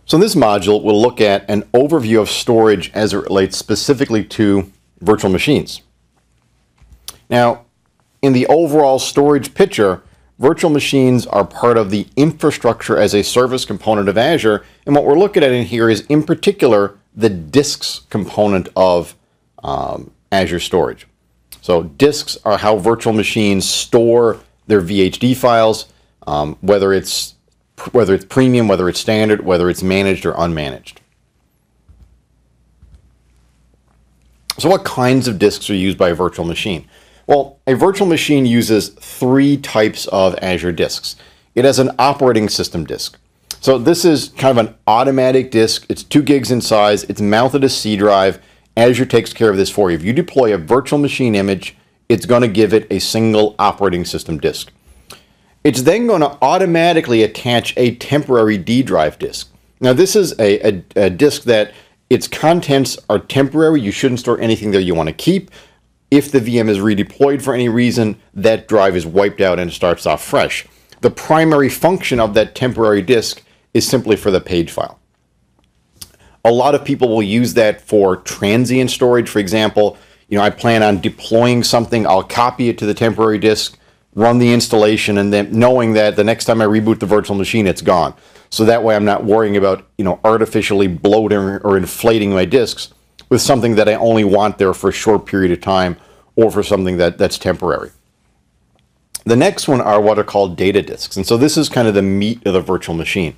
So in this module, we'll look at an overview of storage as it relates specifically to virtual machines. Now, in the overall storage picture, virtual machines are part of the infrastructure as a service component of Azure, and what we're looking at in here is, in particular, the disks component of Azure storage. So disks are how virtual machines store their VHD files, whether it's premium, whether it's standard, whether it's managed or unmanaged. So what kinds of disks are used by a virtual machine? Well, a virtual machine uses three types of Azure disks. It has an operating system disk. So this is kind of an automatic disk. It's 2 gigs in size. It's mounted as C drive. Azure takes care of this for you. If you deploy a virtual machine image, it's going to give it a single operating system disk. It's then going to automatically attach a temporary D drive disk. Now this is a disk that its contents are temporary. You shouldn't store anything there you want to keep. If the VM is redeployed for any reason, that drive is wiped out and starts off fresh. The primary function of that temporary disk is simply for the page file. A lot of people will use that for transient storage. For example, I plan on deploying something, I'll copy it to the temporary disk, run the installation, and then knowing that the next time I reboot the virtual machine, it's gone. So that way I'm not worrying about, artificially bloating or inflating my disks with something that I only want there for a short period of time or for something that's temporary. The next one are what are called data disks. And so this is kind of the meat of the virtual machine.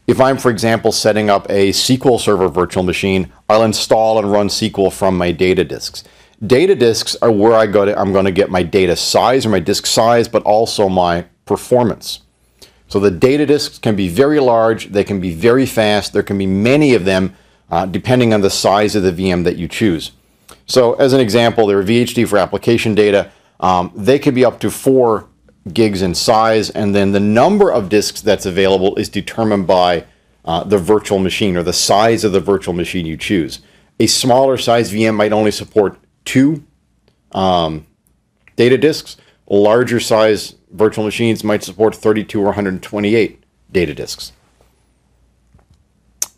If I'm, for example, setting up a SQL Server virtual machine, I'll install and run SQL from my data disks. Data disks are where I'm going to get my data size or my disk size, but also my performance. So the data disks can be very large, they can be very fast, there can be many of them depending on the size of the VM that you choose. So as an example, they're VHD for application data. They can be up to 4 gigs in size, and then the number of disks that's available is determined by the virtual machine or the size of the virtual machine you choose. A smaller size VM might only support 2 data disks. Larger size virtual machines might support 32 or 128 data disks.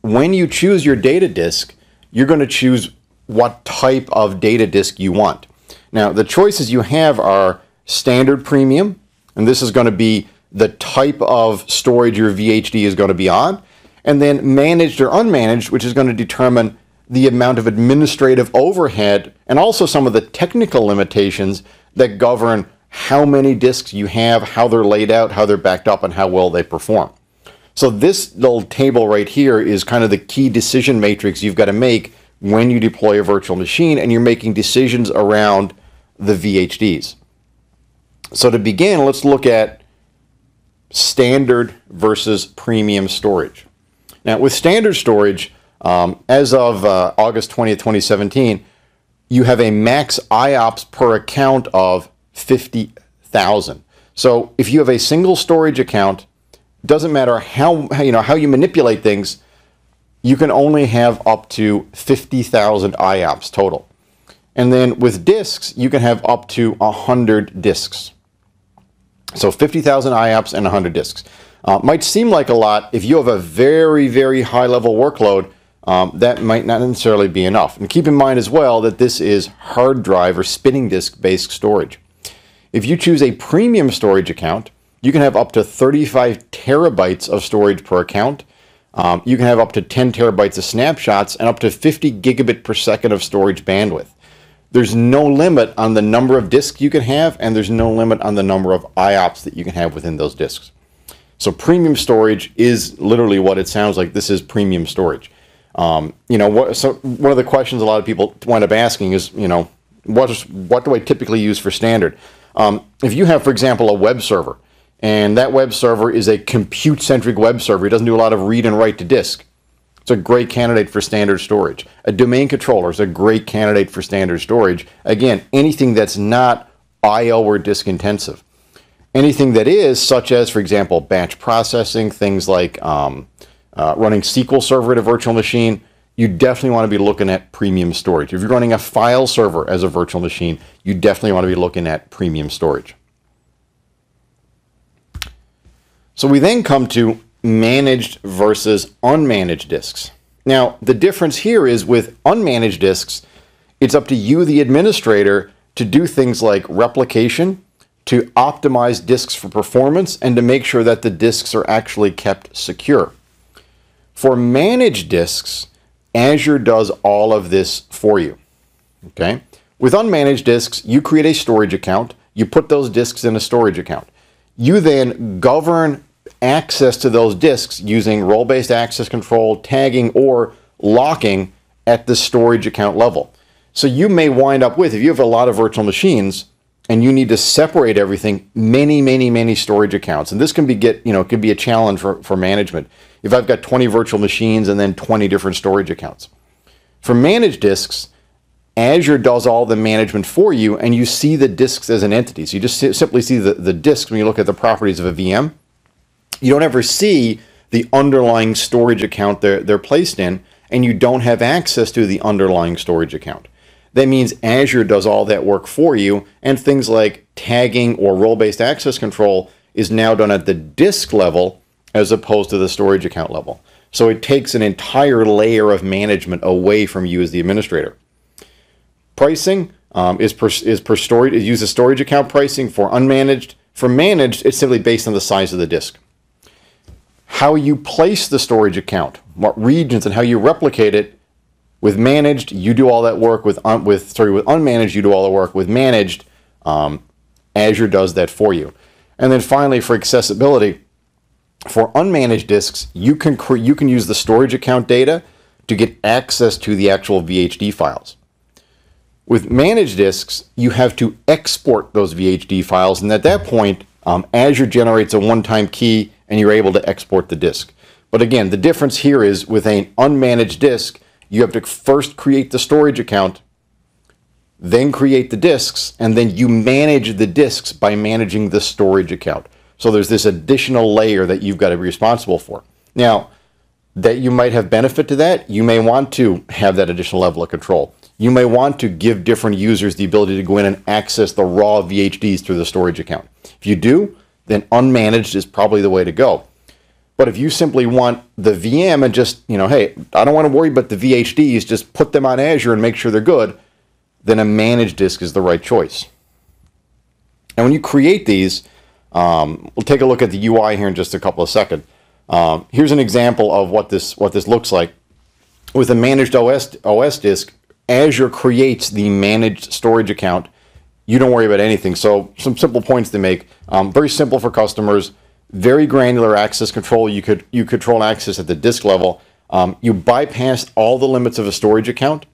When you choose your data disk, you're going to choose what type of data disk you want. Now, the choices you have are standard premium, and this is going to be the type of storage your VHD is going to be on, and then managed or unmanaged, which is going to determine the amount of administrative overhead and also some of the technical limitations that govern how many disks you have, how they're laid out, how they're backed up, and how well they perform. So this little table right here is kind of the key decision matrix you've got to make when you deploy a virtual machine and you're making decisions around the VHDs. So to begin, let's look at standard versus premium storage. Now with standard storage, as of August 20th, 2017, you have a max IOPS per account of 50,000. So if you have a single storage account, doesn't matter how you manipulate things, you can only have up to 50,000 IOPS total. And then with disks, you can have up to 100 disks. So 50,000 IOPS and 100 disks. Might seem like a lot. If you have a very, very high level workload, that might not necessarily be enough. And keep in mind as well that this is hard drive or spinning disk based storage. If you choose a premium storage account, you can have up to 35 terabytes of storage per account. You can have up to 10 terabytes of snapshots and up to 50 gigabit per second of storage bandwidth. There's no limit on the number of disks you can have, and there's no limit on the number of IOPS that you can have within those disks. So premium storage is literally what it sounds like. This is premium storage. So one of the questions a lot of people wind up asking is, what do I typically use for standard? If you have, for example, a web server, and that web server is a compute-centric web server, it doesn't do a lot of read and write to disk, it's a great candidate for standard storage. A domain controller is a great candidate for standard storage. Again, anything that's not I/O or disk intensive. Anything that is, such as, for example, batch processing, things like running SQL Server at a virtual machine, you definitely want to be looking at premium storage. If you're running a file server as a virtual machine, you definitely want to be looking at premium storage. So we then come to managed versus unmanaged disks. Now, the difference here is with unmanaged disks, it's up to you, the administrator, to do things like replication, to optimize disks for performance, and to make sure that the disks are actually kept secure. For managed disks, Azure does all of this for you. Okay? With unmanaged disks, you create a storage account, you put those disks in a storage account. You then govern access to those disks using role-based access control, tagging, or locking at the storage account level. So you may wind up with, if you have a lot of virtual machines and you need to separate everything, many storage accounts. And this can be could be a challenge for management. If I've got 20 virtual machines and then 20 different storage accounts. For managed disks, Azure does all the management for you, and you see the disks as an entity. So you just simply see the disks when you look at the properties of a VM. You don't ever see the underlying storage account they're placed in, and you don't have access to the underlying storage account. That means Azure does all that work for you, and things like tagging or role-based access control is now done at the disk level as opposed to the storage account level. So it takes an entire layer of management away from you as the administrator. Pricing is per storage. It uses storage account pricing for unmanaged. For managed, it's simply based on the size of the disk. How you place the storage account, what regions, and how you replicate it. With managed, you do all that work. With unmanaged, you do all the work. With managed, Azure does that for you. And then finally, for accessibility, for unmanaged disks, you can use the storage account data to get access to the actual VHD files. With managed disks, you have to export those VHD files, and at that point, Azure generates a one-time key, and you're able to export the disk. But again, the difference here is with an unmanaged disk, you have to first create the storage account, then create the disks, and then you manage the disks by managing the storage account. So there's this additional layer that you've got to be responsible for. Now, that you might have benefit to that, you may want to have that additional level of control. You may want to give different users the ability to go in and access the raw VHDs through the storage account. If you do, then unmanaged is probably the way to go. But if you simply want the VM and just, hey, I don't want to worry about the VHDs, just put them on Azure and make sure they're good, then a managed disk is the right choice. And when you create these, we'll take a look at the UI here in just a couple of seconds. Here's an example of what this looks like. With a managed OS disk, Azure creates the managed storage account. You don't worry about anything. So some simple points to make. Very simple for customers. Very granular access control. You control access at the disk level. You bypass all the limits of a storage account,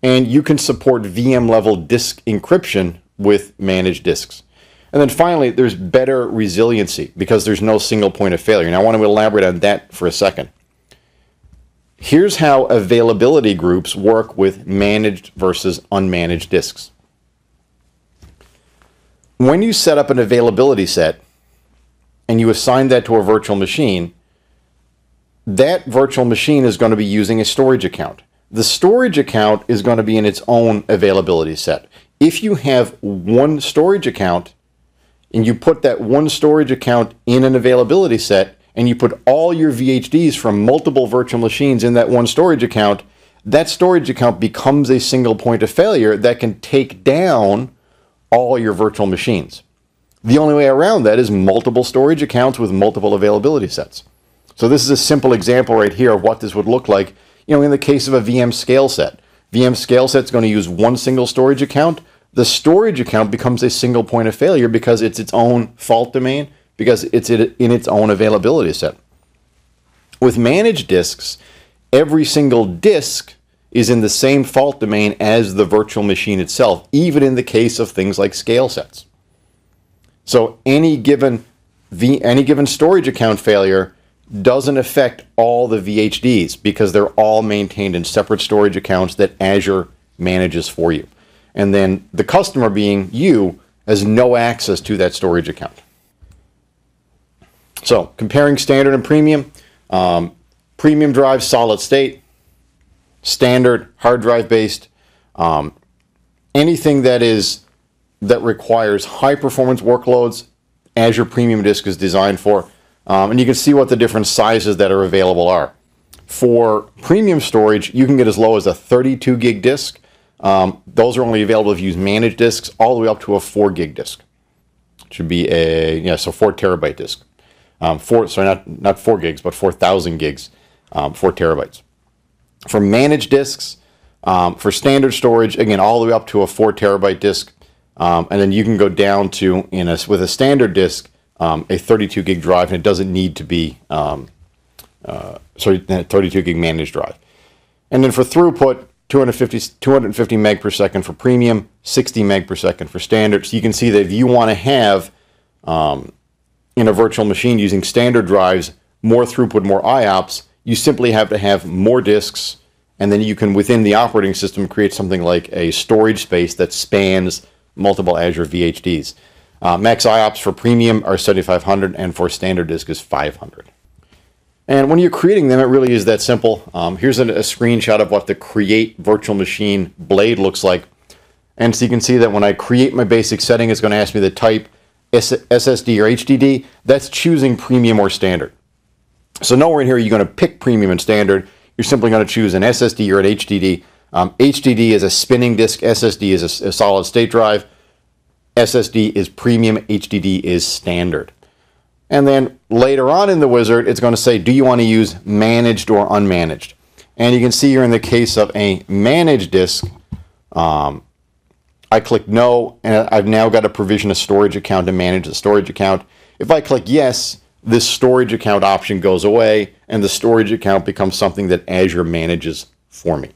and you can support VM level disk encryption with managed disks. And then finally, there's better resiliency because there's no single point of failure. And I want to elaborate on that for a second. Here's how availability groups work with managed versus unmanaged disks. When you set up an availability set and you assign that to a virtual machine, that virtual machine is going to be using a storage account. The storage account is going to be in its own availability set. If you have one storage account and you put that one storage account in an availability set, and you put all your VHDs from multiple virtual machines in that one storage account, that storage account becomes a single point of failure that can take down all your virtual machines. The only way around that is multiple storage accounts with multiple availability sets. So this is a simple example right here of what this would look like, in the case of a VM scale set. VM scale set is going to use one single storage account. The storage account becomes a single point of failure because it's its own fault domain, because it's in its own availability set. With managed disks, every single disk is in the same fault domain as the virtual machine itself, even in the case of things like scale sets. So any given storage account failure doesn't affect all the VHDs because they're all maintained in separate storage accounts that Azure manages for you. And then the customer, being you, has no access to that storage account. So comparing standard and premium, premium drive solid state, standard hard drive based, anything that requires high performance workloads, Azure Premium Disk is designed for. And you can see what the different sizes that are available are. For premium storage, you can get as low as a 32 gig disk. Those are only available if you use managed disks, all the way up to a 4 gig disk. It should be a, so 4 terabyte disk. Not 4 gigs, but 4,000 gigs, 4 terabytes. For managed disks, for standard storage, again, all the way up to a 4 terabyte disk. And then you can go down to, with a standard disk, a 32 gig drive, and it doesn't need to be 32 gig managed drive. And then for throughput, 250 meg per second for premium, 60 meg per second for standard. So you can see that if you want to have, in a virtual machine using standard drives, more throughput, more IOPS, you simply have to have more disks, and then you can, within the operating system, create something like a storage space that spans multiple Azure VHDs. Max IOPS for premium are 7,500, and for standard disk is 500. And when you're creating them, it really is that simple. Here's a screenshot of what the Create Virtual Machine blade looks like. And so you can see that when I create my basic setting, it's going to ask me the type, SSD or HDD. That's choosing premium or standard. So nowhere in here are you going to pick premium and standard. You're simply going to choose an SSD or an HDD. HDD is a spinning disk. SSD is a solid state drive. SSD is premium. HDD is standard. And then later on in the wizard, it's going to say, do you want to use managed or unmanaged? And you can see here in the case of a managed disk, I click no, and I've now got to provision a storage account to manage the storage account. If I click yes, this storage account option goes away, and the storage account becomes something that Azure manages for me.